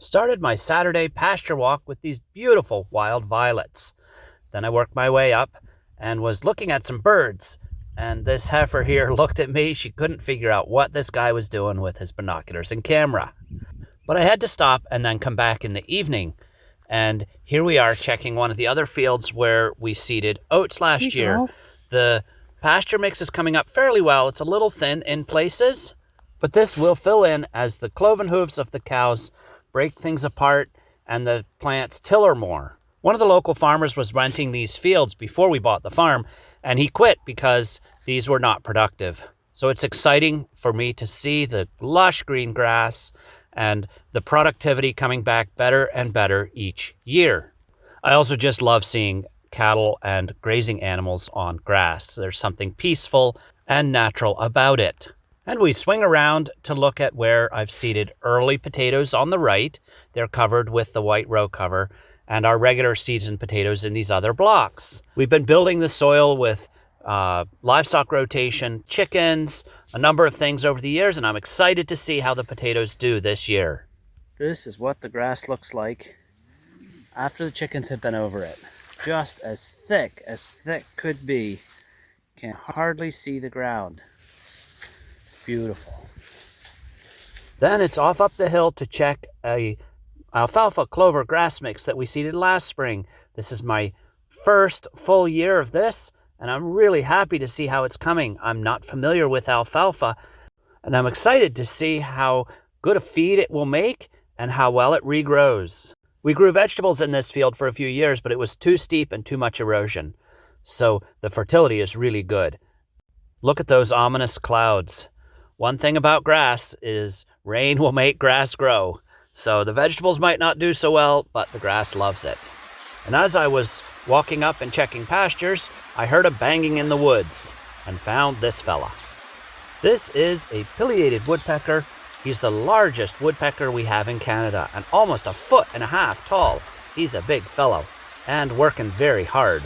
Started my Saturday pasture walk with these beautiful wild violets. Then I worked my way up and was looking at some birds. And this heifer here looked at me. She couldn't figure out what this guy was doing with his binoculars and camera. But I had to stop and then come back in the evening. And here we are checking one of the other fields where we seeded oats last year. The pasture mix is coming up fairly well. It's a little thin in places, but this will fill in as the cloven hooves of the cows break things apart and the plants tiller more. One of the local farmers was renting these fields before we bought the farm, and he quit because these were not productive. So it's exciting for me to see the lush green grass and the productivity coming back better and better each year. I also just love seeing cattle and grazing animals on grass. There's something peaceful and natural about it. And we swing around to look at where I've seeded early potatoes on the right. They're covered with the white row cover, and our regular seasoned potatoes in these other blocks. We've been building the soil with livestock rotation, chickens, a number of things over the years, and I'm excited to see how the potatoes do this year. This is what the grass looks like after the chickens have been over it. Just as thick could be. Can hardly see the ground. Beautiful. Then it's off up the hill to check a alfalfa clover grass mix that we seeded last spring. This is my first full year of this, and I'm really happy to see how it's coming. I'm not familiar with alfalfa, and I'm excited to see how good a feed it will make and how well it regrows. We grew vegetables in this field for a few years, but it was too steep and too much erosion. So the fertility is really good. Look at those ominous clouds. One thing about grass is rain will make grass grow. So the vegetables might not do so well, but the grass loves it. And as I was walking up and checking pastures, I heard a banging in the woods and found this fella. This is a pileated woodpecker. He's the largest woodpecker we have in Canada and almost 1.5 feet tall. He's a big fellow and working very hard.